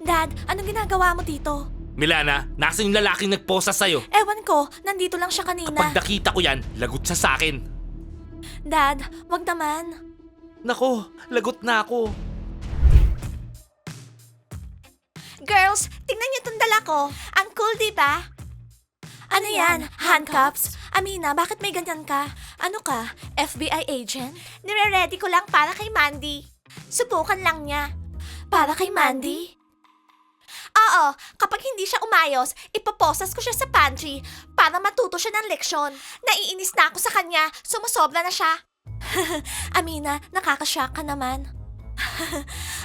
Dad, anong ginagawa mo dito? Milana, nasan yung lalaking nagposa sa'yo? Ewan ko, nandito lang siya kanina. Pag nakita ko yan, lagot siya sa akin. Dad, wag naman. Nako, lagot na ako. Girls, tingnan niyo itong dala ko. Ang cool, di ba? Ano yan? Handcuffs? Amina, bakit may ganyan ka? Ano ka? FBI agent? Nire-ready ko lang para kay Mandy. Subukan lang niya. Para kay Mandy? Oo, kapag hindi siya umayos, ipoposas ko siya sa pantry para matuto siya ng leksyon. Naiinis na ako sa kanya, sumusobra na siya. Amina, nakakashock ka naman.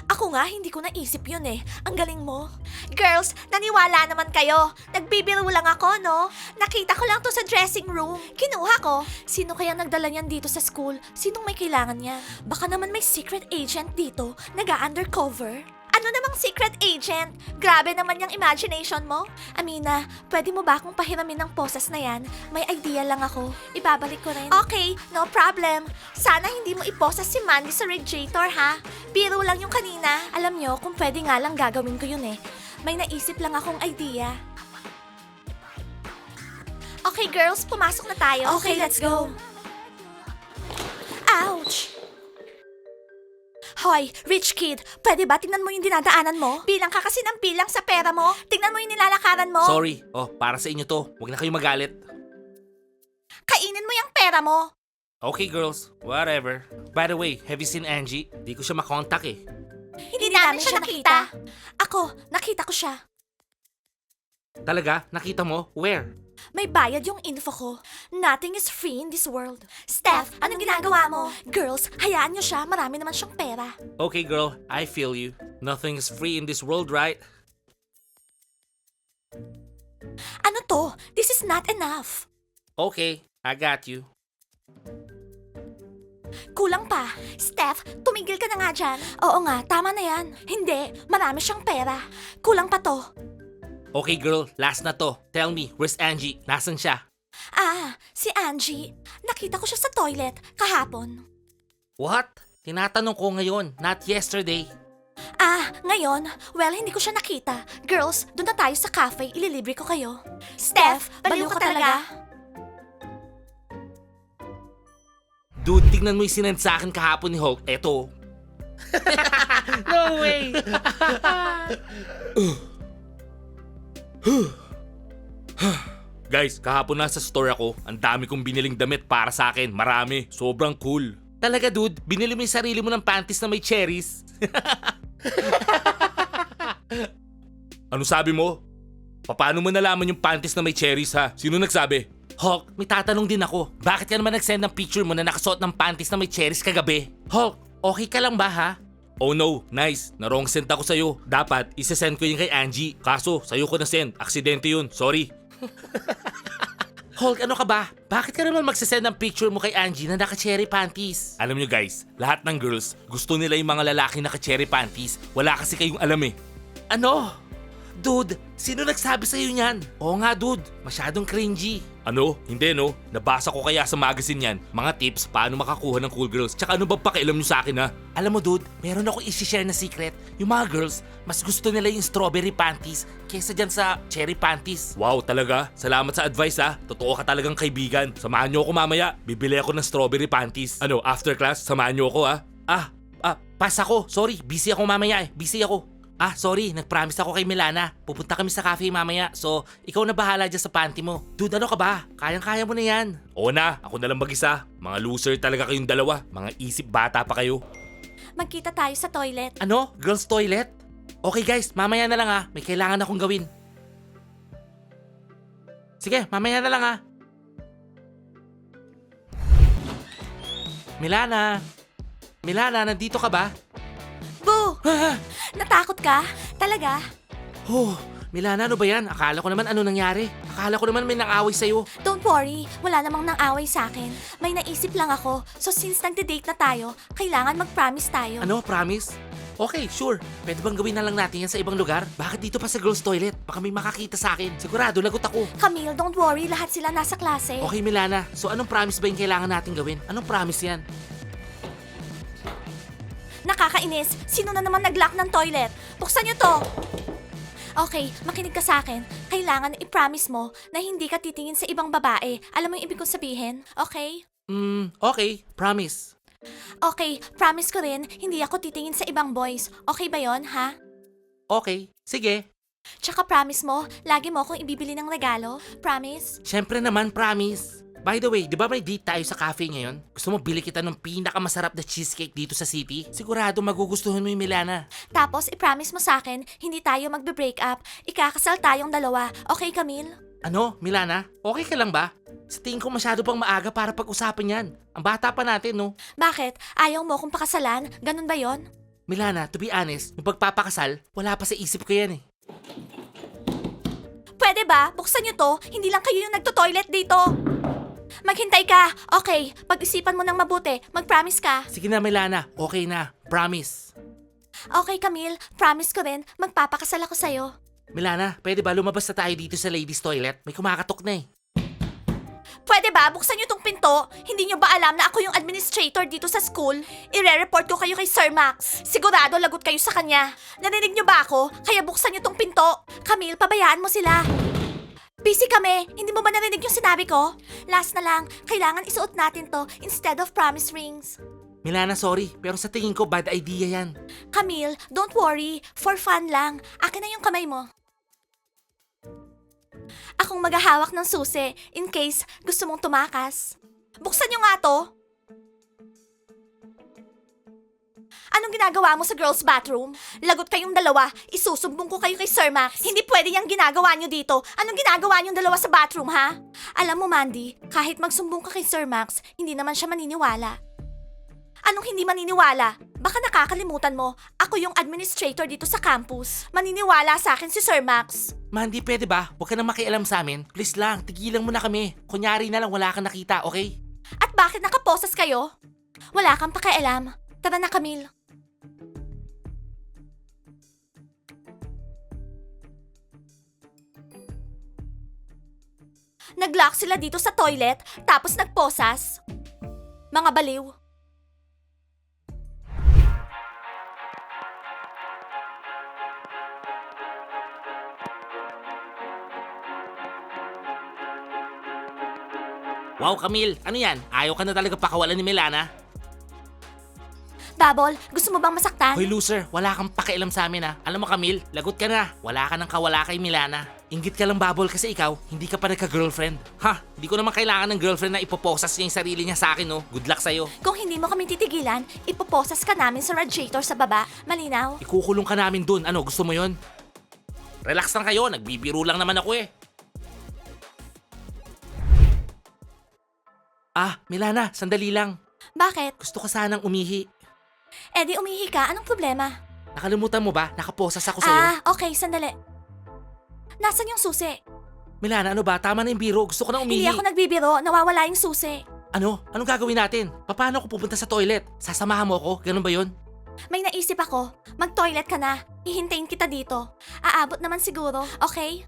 Ako nga, hindi ko naisip yun eh. Ang galing mo. Girls, naniwala naman kayo. Nagbibiro lang ako, no? Nakita ko lang to sa dressing room. Kinuha ko. Sino kaya nagdala niyan dito sa school? Sinong may kailangan niyan? Baka naman may secret agent dito, nag-undercover. Ano namang secret agent? Grabe naman yung imagination mo. Amina, pwede mo ba akong pahiramin ng poses na yan? May idea lang ako. Ibabalik ko rin. Okay, no problem. Sana hindi mo iposes si Mandy sa radiator, ha? Biro lang yung kanina. Alam nyo, kung pwede nga lang gagawin ko yun eh. May naisip lang akong idea. Okay, girls, pumasok na tayo. Okay, let's go. Ouch! Hoy, rich kid, pwede ba tingnan mo yung dinadaanan mo? Bilang ka kasi ng bilang sa pera mo. Tingnan mo yung nilalakaran mo. Sorry. Oh, para sa inyo to. Huwag na kayo magalit. Kainin mo yung pera mo. Okay, girls. Whatever. By the way, have you seen Angie? Di ko siya makontak eh. Hindi namin siya nakita. Ako, nakita ko siya. Talaga? Nakita mo? Where? May bayad yung info ko. Nothing is free in this world. Steph, anong ginagawa mo? Girls, hayaan niyo siya. Marami naman siyang pera. Okay, girl. I feel you. Nothing is free in this world, right? Ano to? This is not enough. Okay, I got you. Kulang pa. Steph, tumigil ka na nga dyan. Oo nga, tama na yan. Hindi, marami siyang pera. Kulang pa to. Okay, girl. Last na to. Tell me, where's Angie? Nasaan siya? Ah, si Angie. Nakita ko siya sa toilet kahapon. What? Tinatanong ko ngayon, not yesterday. Ah, ngayon? Well, hindi ko siya nakita. Girls, doon na tayo sa cafe. Ililibre ko kayo. Steph, baliw ka talaga. Dude, tignan mo yung sinend sa akin kahapon ni Hulk. Eto. No way! Guys, kahapon nasa store ako. Ang dami kong biniling damit para sa akin. Marami. Sobrang cool. Talaga, dude? Binili mo yung sarili mo ng panties na may cherries? Ano sabi mo? Paano mo nalaman yung panties na may cherries, ha? Sino nagsabi? Hulk, may tatanong din ako. Bakit ka naman nag-send ng picture mo na nakasuot ng panties na may cherries kagabi? Hulk, okay ka lang ba, ha? Oh no, nice. Na-wrong send ako sa'yo. Dapat, isa-send ko yun kay Angie. Kaso, sa'yo ko na-send. Aksidente yun. Sorry. Hulk, ano ka ba? Bakit ka naman magsasend ng picture mo kay Angie na naka-cherry panties? Alam nyo guys, lahat ng girls, gusto nila yung mga lalaki naka-cherry panties. Wala kasi kayong alam eh. Ano? Dude, sino nagsabi sa'yo niyan? Oo nga dude, masyadong cringy. Ano? Hindi no? Nabasa ko kaya sa magazine yan. Mga tips paano makakuha ng cool girls. Tsaka ano ba pakialam nyo sa akin ha? Alam mo dude, meron ako isi-share na secret. Yung mga girls, mas gusto nila yung strawberry panties kesa dyan sa cherry panties. Wow, talaga? Salamat sa advice ha. Totoo ka talagang kaibigan. Samahan nyo ako mamaya. Bibili ako ng strawberry panties. Ano, after class, samahan nyo ako ha? Pass ako. Sorry, busy ako mamaya eh. Busy ako. Sorry, nag-promise ako kay Milana. Pupunta kami sa cafe mamaya, so ikaw na bahala dyan sa panty mo. Dude, ano ka ba? Kayang-kaya mo na yan. Oo na, ako na lang mag-isa. Mga loser talaga kayong dalawa. Mga isip bata pa kayo. Magkita tayo sa toilet. Ano? Girls toilet? Okay guys, mamaya na lang ha. May kailangan akong gawin. Sige, mamaya na lang ha. Milana! Milana, nandito ka ba? Boo! Natakot ka? Talaga? Milana, ano ba yan? Akala ko naman ano nangyari. Akala ko naman may nang-away sa'yo. Don't worry, wala namang nang-away sa akin. May naisip lang ako. So since nagde-date na tayo, kailangan mag-promise tayo. Ano? Promise? Okay, sure. Pwede bang gawin na lang natin yan sa ibang lugar? Bakit dito pa sa girls' toilet? Baka may makakita sa akin. Sigurado, lagot ako. Camille, don't worry. Lahat sila nasa klase. Okay, Milana. So anong promise ba yung kailangan natin gawin? Anong promise yan? Nakakainis. Sino na naman nag-lock ng toilet? Buksan niyo to. Okay, makinig ka sa akin. Kailangan i-promise mo na hindi ka titingin sa ibang babae. Alam mo yung ibig kong sabihin? Okay? Okay. Promise. Okay, promise ko rin, hindi ako titingin sa ibang boys. Okay ba yon, ha? Okay. Sige. Tsaka promise mo, lagi mo akong ibibili ng regalo. Promise? Siyempre naman, promise. By the way, di ba may date tayo sa cafe ngayon? Gusto mo bili kita ng pinakamasarap na cheesecake dito sa city? Sigurado magugustuhan mo yung Milana. Tapos, i-promise mo sa akin, hindi tayo magbe-break up. Ikakasal tayong dalawa. Okay, Camille? Ano, Milana? Okay ka lang ba? Sa tingin ko masyado pang maaga para pag-usapan yan. Ang bata pa natin, no? Bakit? Ayaw mo akong pakasalan? Ganun ba yon? Milana, to be honest, yung pagpapakasal, wala pa sa isip ko yan eh. Pwede ba? Buksan niyo to. Hindi lang kayo yung nagto-toilet dito. Maghintay ka. Okay, pag-isipan mo ng mabuti. Mag-promise ka. Sige na, Milana. Okay na. Promise. Okay, Camille. Promise ko rin. Magpapakasal ako sa'yo. Milana, pwede ba lumabas na tayo dito sa ladies toilet? May kumakatok na eh. Pwede ba? Buksan niyo tong pinto. Hindi niyo ba alam na ako yung administrator dito sa school? Ire-report ko kayo kay Sir Max. Sigurado lagot kayo sa kanya. Narinig niyo ba ako? Kaya buksan niyo tong pinto. Camille, pabayaan mo sila. Busy kami. Hindi mo ba narinig yung sinabi ko? Last na lang, kailangan isuot natin to instead of promise rings. Milana, sorry, pero sa tingin ko bad idea yan. Camille, don't worry. For fun lang. Akin na yung kamay mo. Akong maghahawak ng susi in case gusto mong tumakas. Buksan niyo nga to. Anong ginagawa mo sa girls' bathroom? Lagot kayong dalawa. Isusumbong ko kayo kay Sir Max. Hindi pwede yung ginagawa niyo dito. Anong ginagawa niyong dalawa sa bathroom, ha? Alam mo, Mandy, kahit magsumbong ka kay Sir Max, hindi naman siya maniniwala. Anong hindi maniniwala? Baka nakakalimutan mo, ako yung administrator dito sa campus. Maniniwala sa akin si Sir Max. Mandy, pwede ba? Huwag ka na makialam sa amin. Please lang, tigilan mo na kami. Kunyari na lang wala kang nakita, okay? At bakit nakaposas kayo? Wala kang pakialam. Tara na, Camille. Nag-lock sila dito sa toilet, tapos nagposas. Mga baliw. Wow, Camille, ano yan? Ayaw ka na talaga pakawalan ni Milana? Babol, gusto mo bang masaktan? Hoy loser, wala kang pakialam sa amin ha. Alam mo Camille, lagot ka na. Wala ka nang kawala kay Milana. Inggit ka lang Babol kasi ikaw, hindi ka pa nagka-girlfriend. Ha, hindi ko naman kailangan ng girlfriend na ipoposas niya yung sarili niya sa akin no. Good luck sa'yo. Kung hindi mo kami titigilan, ipoposas ka namin sa radiator sa baba. Malinaw? Ikukulong ka namin dun. Ano, gusto mo yon? Relax lang kayo, nagbibiro lang naman ako eh. Ah, Milana, sandali lang. Bakit? Gusto ka sanang umihi. Eh di umihi ka, anong problema? Nakalimutan mo ba? Nakaposas ako sa'yo. Ah, okay, sandali. Nasaan yung susi? Milana, ano ba? Tama na yung biro. Gusto ko na umihi. Hindi ako nagbibiro, nawawala yung susi. Ano? Anong gagawin natin? Paano ako pupunta sa toilet? Sasamahan mo ako? Ganun ba yun? May naisip ako, mag-toilet ka na. Hihintayin kita dito. Aabot naman siguro, okay?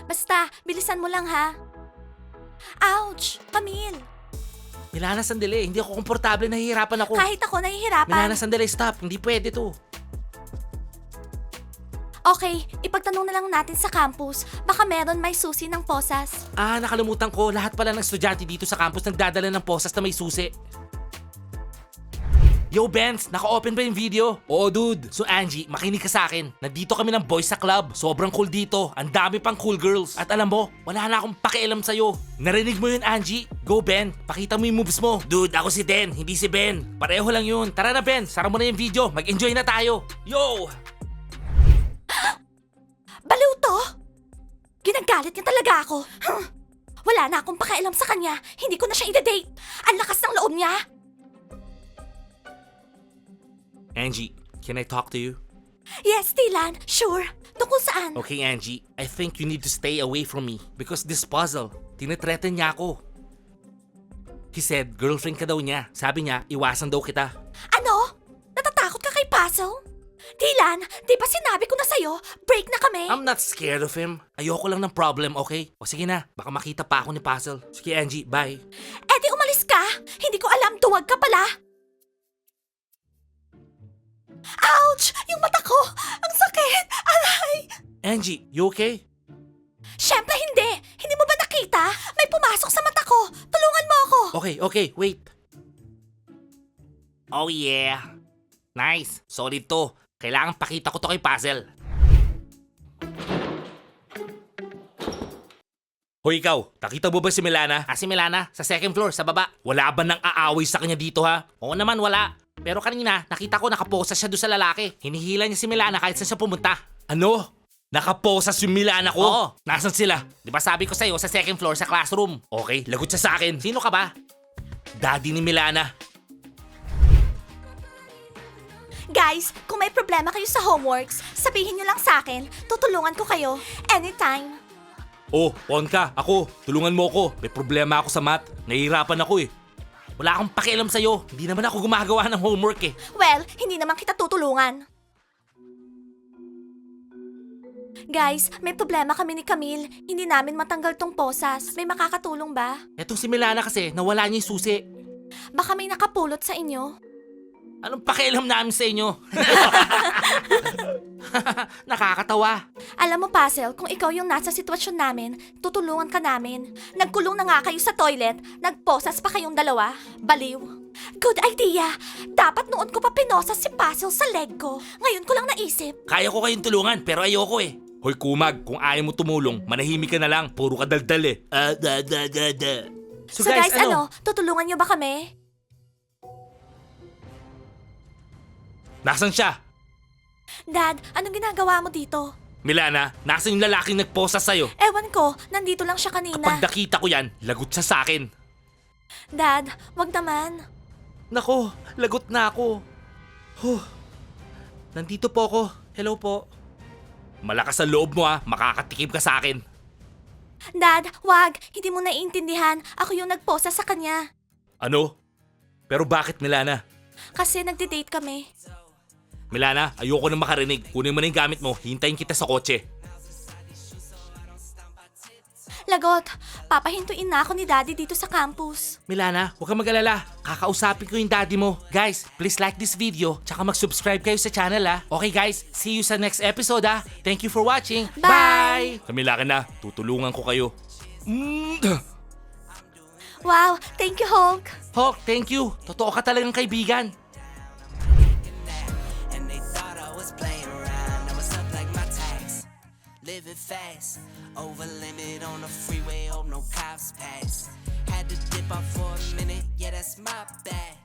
Basta, bilisan mo lang ha. Ouch! Camille! Milana, sandali. Hindi ako komportable. Nahihirapan ako. Kahit ako nahihirapan. Milana, sandali. Stop. Hindi pwede to. Okay, ipagtanong na lang natin sa campus. Baka meron may susi ng posas. Ah, nakalimutan ko. Lahat pala ng estudyante dito sa campus nagdadala ng posas na may susi. Yo, Benz! Naka-open ba yung video? Oo, dude. So, Angie, makinig ka sa akin. Nandito kami ng boys sa club. Sobrang cool dito. Ang dami pang cool girls. At alam mo, wala na akong pakialam sa'yo. Narinig mo yun, Angie? Go, Ben. Pakita mo yung moves mo. Dude, ako si Den, hindi si Ben. Pareho lang yun. Tara na, Ben. Sara mo na yung video. Mag-enjoy na tayo. Yo! Baliw to! Ginagalit niya talaga ako. Wala na akong pakialam sa kanya. Hindi ko na siya i-date. Ang lakas ng loob niya. Angie, can I talk to you? Yes, Dylan. Sure. Tungkol saan? Okay, Angie, I think you need to stay away from me because this puzzle, tinetreaten niya ako. He said, girlfriend ka daw niya. Sabi niya, iwasan daw kita. Ano? Natatakot ka kay Puzzle? Dylan, di ba sinabi ko na sa'yo, break na kami? I'm not scared of him. Ayoko lang ng problem, okay? O sige na, baka makita pa ako ni Puzzle. Sige, Angie, bye. Eh di umalis ka. Hindi ko alam, duwag ka pala. Ouch! Yung mata ko! Ang sakit! Aray! Angie, you okay? Siyempre hindi! Hindi mo ba nakita? May pumasok sa mata ko! Tulungan mo ako! Okay, wait. Oh yeah. Nice. Solid to. Kailangan pakita ko to kay Puzzle. Hoy ikaw, nakita mo ba si Milana? Si Milana, sa second floor, sa baba. Wala ba nang aaway sa kanya dito ha? Oo naman, wala. Pero kanina, nakita ko nakaposas siya doon sa lalaki. Hinihila niya si Milana kahit saan siya pumunta. Ano? Nakaposas yung Milana ko? Oo. Nasaan sila? Di ba sabi ko sa'yo sa second floor sa classroom? Okay, lagot siya sa akin. Sino ka ba? Daddy ni Milana. Guys, kung may problema kayo sa homeworks, sabihin nyo lang sa akin. Tutulungan ko kayo. Anytime. Oh, Ponka, ako. Tulungan mo ako. May problema ako sa math. Nahihirapan ako eh. Wala akong pakialam sa'yo. Hindi naman ako gumagawa ng homework eh. Well, hindi naman kita tutulungan. Guys, may problema kami ni Camille. Hindi namin matanggal tong posas. May makakatulong ba? Etong si Milana kasi, nawala niya yung susi. Baka may nakapulot sa inyo. Anong pakialam namin sa inyo? Nakakatawa. Alam mo, Puzzle, kung ikaw yung nasa sitwasyon namin, tutulungan ka namin. Nagkulong na nga kayo sa toilet, nagposas pa kayong dalawa. Baliw. Good idea. Dapat noon ko pa pinosas si Puzzle sa leg ko. Ngayon ko lang naisip. Kaya ko kayong tulungan, pero ayoko eh. Hoy Kumag, kung ayaw mo tumulong, manahimik ka na lang. Puro ka daldal eh. So guys, ano? Tutulungan nyo ba kami? Nasaan siya? Dad, anong ginagawa mo dito? Milana, nasaan yung lalaking nagposa sa'yo? Ewan ko, nandito lang siya kanina. Kapag nakita ko yan, lagot siya sa akin. Dad, wag naman. Nako, lagot na ako. Nandito po ako. Hello po. Malakas ang loob mo ha, makakatikim ka sa akin. Dad, wag. Hindi mo naiintindihan. Ako yung nagposa sa kanya. Ano? Pero bakit Milana? Kasi nagde-date kami. Milana, ayoko na makarinig. Kunin mo na yung gamit mo, hintayin kita sa kotse. Lagot, papahintuin na ako ni Daddy dito sa campus. Milana, huwag kang mag-alala. Kakausapin ko yung daddy mo. Guys, please like this video, tsaka mag-subscribe kayo sa channel ha. Okay guys, see you sa next episode ha. Thank you for watching. Bye! Kamila ka na, tutulungan ko kayo. Wow, thank you, Hulk. Hulk, thank you. Totoo ka talagang kaibigan. And they thought I was playing around. Now it's up like my tax. Living fast, over limit on the freeway. Hope no cops pass. Had to dip out for a minute, yeah, that's my bad.